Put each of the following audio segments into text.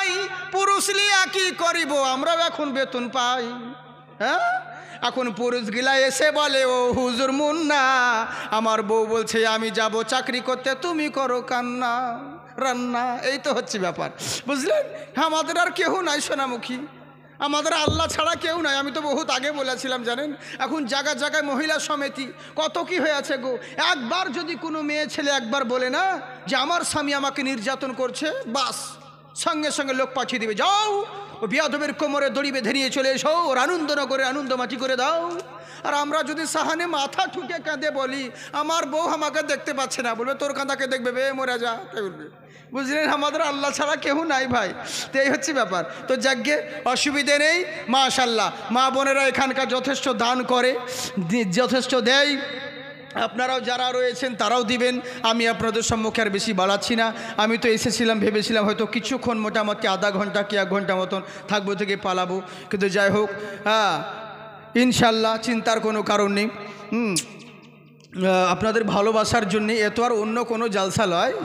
নাই, পুরুষ লিয়া কি করিব, আমরাও এখন বেতন পাই। হ্যাঁ, এখন পুরুষগুলা এসে বলে ও হুজুর মুন্না, আমার বউ বলছে আমি যাব চাকরি করতে, তুমি করো কান্না রান্না। এই তো হচ্ছে ব্যাপার, বুঝলেন? আমাদের আর কেউ নাই সোনামুখী, আমাদের আল্লাহ ছাড়া কেউ নাই। আমি তো বহুত আগে বলেছিলাম জানেন, এখন জায়গায় জায়গায় মহিলা সমিতি কত কি হয়েছে গো। একবার যদি কোনো মেয়ে ছেলে একবার বলে না যে আমার স্বামী আমাকে নির্যাতন করছে, বাস সঙ্গে সঙ্গে লোক পাঠিয়ে দিবে, যাও ও বিয়াদবের কোমরে দড়ি বেঁধে নিয়ে চলে এসো, ওর আনন্দনগরে আনন্দমাটি করে দাও। আর আমরা যদি সাহানে মাথা ঠুকে কাঁদে বলি আমার বউ আমাকে দেখতে পাচ্ছে না, বলবে তোর কাঁদাকে দেখবে, বে মরে যা, তাই বলবে। বুঝলেন, আমাদের আল্লাহ ছাড়া কেউ নাই ভাই। তো এই হচ্ছে ব্যাপার। তো যাগ্গে অসুবিধে নেই, মাশাআল্লাহ মা বোনেরা এখানকার যথেষ্ট দান করে, যথেষ্ট দেয়। আপনারাও যারা রয়েছেন তারাও দিবেন। আমি আপনাদের সম্মুখে আর বেশি বাড়াচ্ছি না। আমি তো এসেছিলাম, ভেবেছিলাম হয়তো কিছুক্ষণ মোটামুটি আধা ঘন্টা কি 1 ঘন্টা মতন থাকবো, থেকে পালাবো, কিন্তু যাই হোক, হ্যাঁ ইনশাল্লাহ চিন্তার কোনো কারণ নেই। আপনাদের ভালোবাসার জন্যে, এত আর অন্য কোনো জালসা নয়,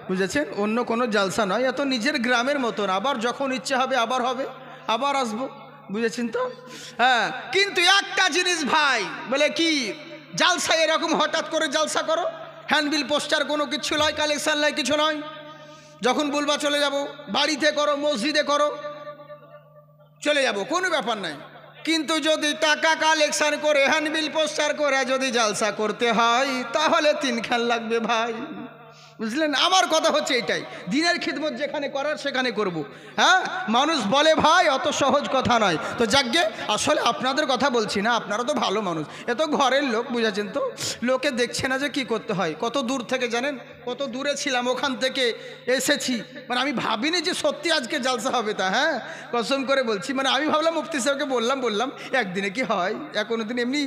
বুঝেছেন? অন্য কোনো জালসা নয়, এত নিজের গ্রামের মতন। আবার যখন ইচ্ছে হবে আবার হবে, আবার আসবো, বুঝেছেন তো? হ্যাঁ, কিন্তু একটা জিনিস ভাই, বলে কি জালসা এরকম হঠাৎ করে জালসা করো, হ্যান্ডবিল পোস্টার কোনো কিছু নয়, কালেকশন নয়, কিছু নয়। যখন বলবা চলে যাব, বাড়িতে করো, মসজিদে করো, চলে যাব, কোনো ব্যাপার নাই। কিন্তু যদি টাকা কালেকশন করে হ্যান্ডবিল পোস্টার করে যদি জালসা করতে হয়, তাহলে 3 খান লাগবে ভাই, বুঝলেন? আমার কথা হচ্ছে এটাই, দিনের খিদমত যেখানে করার সেখানে করব। হ্যাঁ, মানুষ বলে ভাই অত সহজ কথা নয়। তো যাগ্গে আসলে আপনাদের কথা বলছি না, আপনারা তো ভালো মানুষ, এ তো ঘরের লোক, বুঝেছেন তো? লোকে দেখছে না যে কি করতে হয়। কত দূর থেকে জানেন, কত দূরে ছিলাম, ওখান থেকে এসেছি। মানে আমি ভাবিনি যে সত্যি আজকে জালসা হবে, তা হ্যাঁ কসম করে বলছি। মানে আমি ভাবলাম মুফতি সাহেবকে বললাম একদিনে কি হয়, কোনো দিন এমনি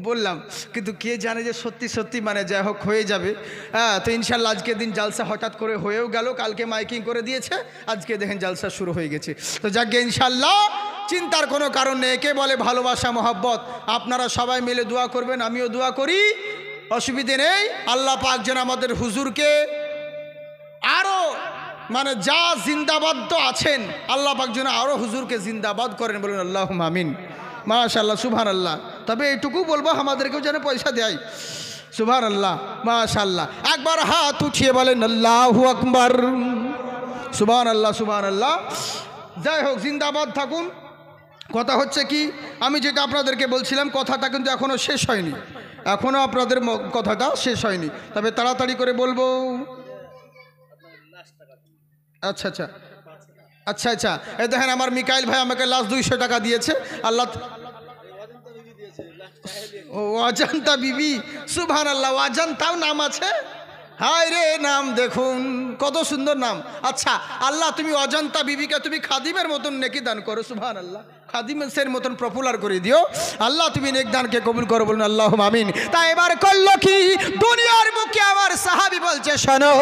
বললাম, কিন্তু কে জানে যে সত্যি সত্যি মানে যাই হোক হয়ে যাবে। হ্যাঁ, তো ইনশাল্লাহ আজকের দিন জালসা হঠাৎ করে হয়েও গেল, কালকে মাইকিং করে দিয়েছে, আজকে দেখেন জালসা শুরু হয়ে গেছে। তো যাকে ইনশাল্লাহ চিন্তার কোনো কারণ নেই। একে বলে ভালোবাসা, মহব্বত। আপনারা সবাই মিলে দোয়া করবেন, আমিও দোয়া করি, অসুবিধে নেই। আল্লাহ পাক যেন আমাদের হুজুরকে আরও মানে যা জিন্দাবাদ তো আছেন, আল্লাহ পাক যেন আরও হুজুরকে জিন্দাবাদ করেন, বলুন আল্লাহুম্মা আমিন। মাশাআল্লাহ, সুবহানাল্লাহ। তবে এইটুকু বলবো আমাদেরকেও যেন পয়সা দেয়, সুবহানাল্লাহ, মাশাআল্লাহ। একবার হাত উঠিয়ে বলেন আল্লাহু আকবার, সুবহানাল্লাহ, সুবহানাল্লাহ। যাই হোক, জিন্দাবাদ থাকুন। কথা হচ্ছে কি, আমি যেটা আপনাদেরকে বলছিলাম, কথাটা কিন্তু এখনও শেষ হয়নি, এখনও আপনাদের কথাটা শেষ হয়নি, তবে তাড়াতাড়ি করে বলবো। আচ্ছা আচ্ছা আচ্ছা আচ্ছা, এই দেখেন আমার মিকাইল ভাই আমাকে লাস্ট 200 টাকা দিয়েছে। আল্লাহ, ও অজান্তা বিবি, সুবহানাল্লাহ, অজান্তাও নাম আছে, হায় রে নাম দেখুন কত সুন্দর নাম। আচ্ছা আল্লাহ, তুমি অজান্তা বিবিকে তুমি খাদিমের মতন নেকি দান করো, সুবহানাল্লাহ, খাদিমের মতন পপুলার করে দিও আল্লাহ, তুমি নেক দানকে কবুল করো, বলুন আল্লাহুম্মা আমিন। তা এবার করলো কি, দুনিয়ার বুকে আমার সাহাবী বলছে শোনো,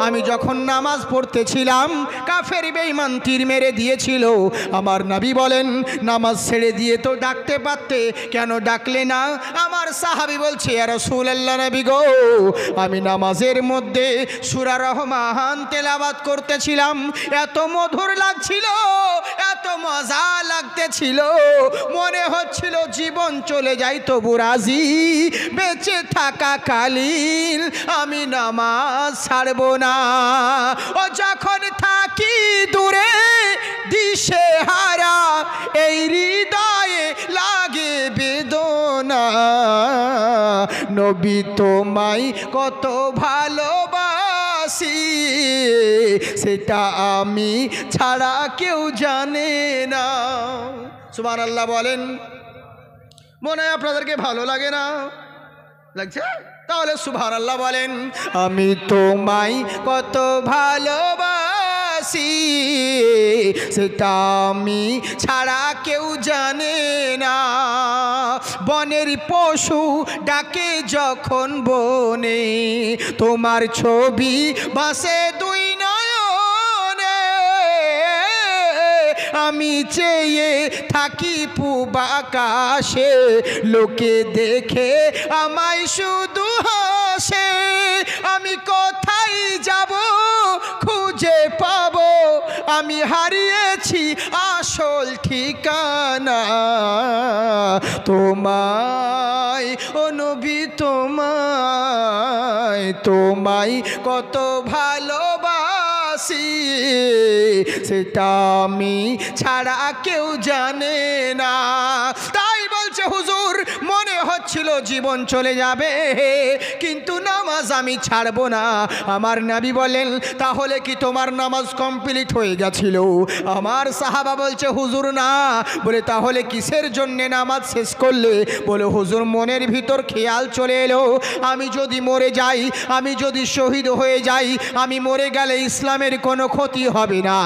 আমি যখন নামাজ পড়তেছিলাম কাফের বেঈমান তীর মেরে দিয়েছিল, আমার নবী বলেন নামাজ ছেড়ে দিয়ে তো ডাকতে পারতে, কেন ডাকলে না? আমার সাহাবী বলছে ইয়া রাসূলুল্লাহ, নবী গো, আমি নামাজের মধ্যে সূরা রহমান তেলাওয়াত করতেছিলাম, এত মধুর লাগছিল, এত মজা লাগতেছিল, মনে হচ্ছিল জীবন চলে যাই তবু রাজি, বেঁচে থাকা কালীন আমি নামাজ ছাড়ব না। ও যখন থাকি দূরে দিশে হারা, এই হৃদয়ে লাগে বেদনা, নবী তোমায় কত ভালোবাসি, সেটা আমি ছাড়া কেউ জানে না। সুবহানাল্লাহ বলেন, মনে হয় আপনাদেরকে ভালো লাগে না? লাগছে? তাহলে সুবহানাল্লাহ বলেন, আমি তোমায় কত ভালোবাসি, সেটা আমি ছাড়া কেউ জানে না। বনের পশু ডাকে যখন বনে, তোমার ছবি বাসে 2 নয়নে, আমি চেয়ে থাকি পূব আকাশে, লোকে দেখে আমায় শুধু হাসে, আমি কোথায় যাব খুঁজে পাবো আমি হারিয়েছি আসল ঠিকানা তোমায় ও নবী তোমায় তোমায় কত ভালোবাসি সেটা আমি ছাড়া কেউ জানে না। তাই বলছে হুজুর মনে হচ্ছিল জীবন চলে যাবে কিন্তু নামাজ আমি ছাড়বো না। আমার নবী বলেন তাহলে কি তোমার নামাজ কমপ্লিট হয়ে গেছিল? আমার সাহাবা বলছে হুজুর না। বলে তাহলে কিসের জন্যে নামাজ শেষ করলে? বলে হুজুর মনের ভিতর খেয়াল চলে এলো আমি যদি মরে যাই, আমি যদি শহীদ হয়ে যাই, আমি মরে গেলে ইসলামের কোনো ক্ষতি হবে না,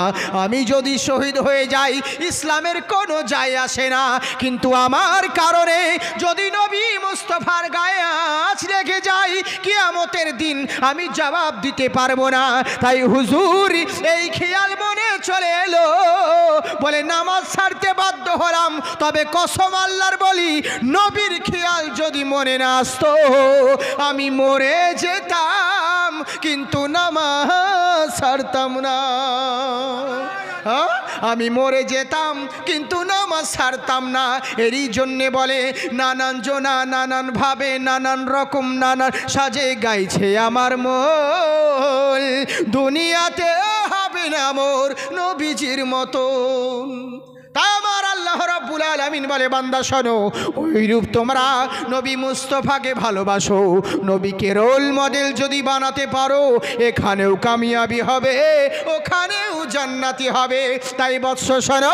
আমি যদি শহীদ হয়ে যাই ইসলামের কোনো যায় আসে না, কিন্তু আমার কারণে যদি নবী মুস্তাফার গায়ে আঁচ লেগে যায় কিয়ামতের দিন আমি জবাব দিতে পারবো না। তাই হুজুর এই খেয়াল মনে চলে এলো, বলে নামাজ ছাড়তে বাধ্য হলাম। তবে কসম আল্লাহর বলি নবীর খেয়াল যদি মনে না আসতো আমি মরে যেতাম কিন্তু নামাজ ছাড়তাম না। আমি মরে যেতাম কিন্তু নামাজ ছাড়তাম না। এরই জন্যে বলে নানান জনা নানান ভাবে নানান রকম নানান সাজে গাইছে আমার মন, দুনিয়াতে হবে না মোর নবীজির মতন। তা আমার আল্লাহ রাব্বুল আলামিন বলে বান্দা শোনো, ওইরূপ তোমরা নবী মুস্তাফাকে ভালোবাসো, নবীকে রোল মডেল যদি বানাতে পারো এখানেও কামিয়াবি হবে ওখানেও জান্নাতি হবে। তাই বৎস শোনো,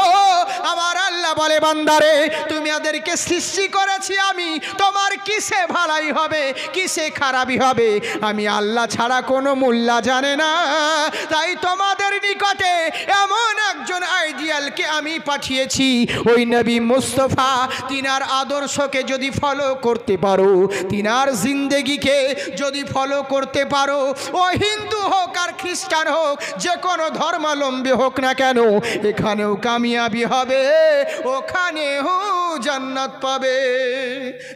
আমার আল্লাহ বলে বান্দারে তুমি এদেরকে সৃষ্টি করেছি আমি, তোমার কিসে ভালাই হবে কিসে খারাপই হবে আমি আল্লাহ ছাড়া কোনো মূল্য জানে না। তাই তোমাদের নিকটে এমন একজন আইডিয়ালকে আমি পাঠিয়েছি, ওই নবী মুস্তাফা তিনার আদর্শকে যদি ফলো করতে পারো, তিনার জিন্দেগিকে যদি ফলো করতে পারো, ও হিন্দু হোক আর খ্রিস্টান হোক যে কোনো ধর্মাবলম্বী হোক না কেন এখানেও কামিয়াবি হবে ওখানেও জান্নাত পাবে।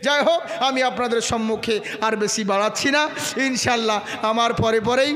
যাই হোক আমি আপনাদের সম্মুখে আর বেশি বাড়াচ্ছি না, ইনশাল্লাহ আমার পরে পরেই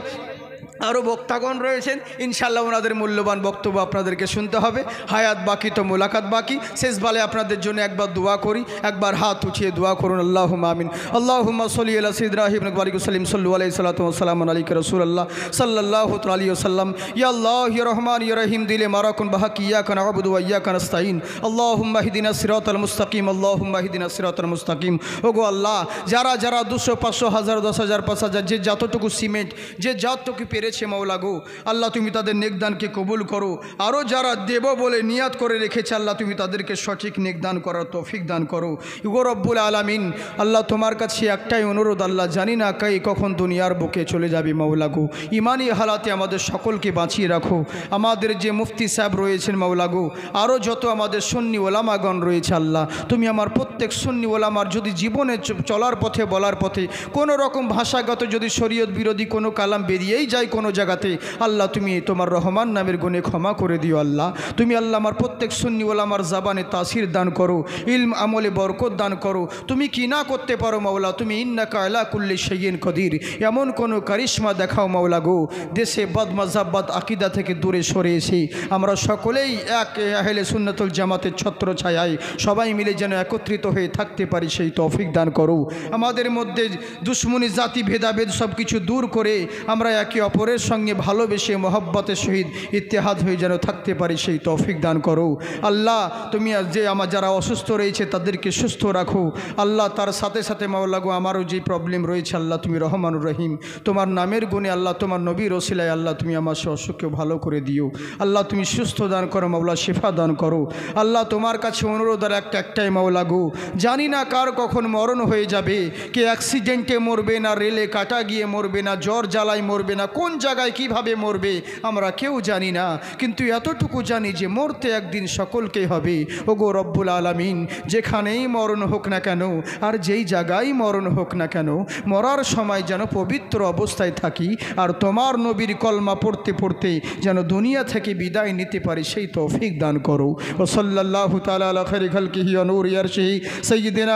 আরও বক্তাগণ রয়েছেন, ইনশাল্লাহ ওনাদের মূল্যবান বক্তব্য আপনাদেরকে শুনতে হবে। হায়াত বাকি তো মোলাকাত বাকি। শেষ বেলায় আপনাদের জন্য একবার দোয়া করি, একবার হাত উঠিয়ে দোয়া করুন। আল্লাহুম্মা আমিন। আল্লাহুম্মা সাল্লি আলা সাইয়্যিদিনা ইবনে বারিক ওয়াসাল্লিম সাল্লু আলাইহি সাল্লাতু ওয়াসসালামু আলাইকা রাসূলুল্লাহ সাল্লাল্লাহু আলাইহি ওয়াসাল্লাম। ইয়া আল্লাহ ইয়া রহমান ইয়া রহিম দিলে মারাকুন বাহাকি ইয়াকা না'বুদু ওয়া ইয়াকা নাস্তাইন। আল্লাহুম্মা হিদিনাস সিরাতাল মুস্তাকিম, আল্লাহুম্মা হিদিনাস সিরাতাল মুস্তাকিম। ওগো আল্লাহ, যারা যারা 200 500 1000 10,000 5000 যে যতটুকু সিমেন্ট যে যতটুকু পেরেছে মাওলা গো আল্লাহ তুমি তাদের নেকদানকে কবুল করো। আরও যারা দেব বলে নিয়াত করে রেখেছে আল্লাহ তুমি তাদেরকে সঠিক নেকদান করার তৌফিক দান করো গো রব্বুল আলামিন। আল্লাহ তোমার কাছে একটাই অনুরোধ, আল্লাহ জানি না কে কখন দুনিয়ার বুকে চলে যাবে মাওলা গো, ইমানি হালাতে আমাদের সকলকে বাঁচিয়ে রাখো। আমাদের যে মুফতি সাহেব রয়েছেন মাওলা গো, আরও যত আমাদের সুন্নি ওলামাগণ রয়েছে আল্লাহ তুমি আমার প্রত্যেক সুন্নি ওলামার যদি জীবনে চলার পথে বলার পথে কোনো রকম ভাষাগত যদি শরীয়ত বিরোধী কোনো কালাম বেরিয়েই যায় কোনো জায়গাতে আল্লাহ তুমি তোমার রহমান নামের গুণে ক্ষমা করে দিও। আল্লাহ তুমি আল্লাহ আমার প্রত্যেক সুন্নি ওলামার জাবানে তাসির দান করো, ইলম আমলে বরকত দান করো। তুমি কি না করতে পারো মাওলা, তুমি ইন্নাকা আলা কুল্লি শাইইন কদির, এমন কোনো কারিশমা দেখাও মাওলা গো। দেশে বদ মাযহাব বদ আকিদা থেকে দূরে সরে এসে আমরা সকলেই এক আহলে সুন্নাতুল জামাতের ছত্র ছায়ায় সবাই মিলে যেন একত্রিত হয়ে থাকতে পারি সেই তৌফিক দান করো। আমাদের মধ্যে দুশ্মনী জাতি ভেদাভেদ সব কিছু দূর করে আমরা একে অপরের সঙ্গে ভালোবেসে মহব্বতের সহিত ইত্তেহাদ হয়ে যেন থাকতে পারি সেই তৌফিক দান করো। আল্লাহ তুমি যে আমার যারা অসুস্থ রয়েছে তাদেরকে সুস্থ রাখো আল্লাহ। তার সাথে সাথে মাওলা গো আমারও যে প্রবলেম রয়েছে আল্লাহ তুমি রহমানুর রহিম, তোমার নামের গুণে আল্লাহ তোমার নবীর ওসিলায় আল্লাহ তুমি আমার সে অসুখকে ভালো করে দিও আল্লাহ। তুমি সুস্থ দান করো মাওলা, শিফা দান করো আল্লাহ। তোমার কাছে অনুরোধ আর একটাই মাওলা গো, জানি না কার কখন মরণ হয়ে যাবে, কে অ্যাক্সিডেন্টে মরবে না রেলে কাটা গিয়ে মরবে না জ্বর জ্বালায় মরবে না কোন জায়গায় কিভাবে মরবে আমরা কেউ জানি না, কিন্তু এতটুকু জানি যে মরতে একদিন সকলকে হবে। ওগো রব্বুল আলামিন, যেখানেই মরণ হোক না কেন আর যেই জায়গায় মরণ হোক না কেন মরার সময় যেন পবিত্র অবস্থায় থাকি আর তোমার নবীর কলমা পড়তে পড়তে যেন দুনিয়া থেকে বিদায় নিতে পারি সেই তৌফিক দান করো। ও সাল্লাল্লাহু তাআলা আলা খায়রি খালকিহি ওয়া নূরি আরশিহি সাইয়্যিদিনা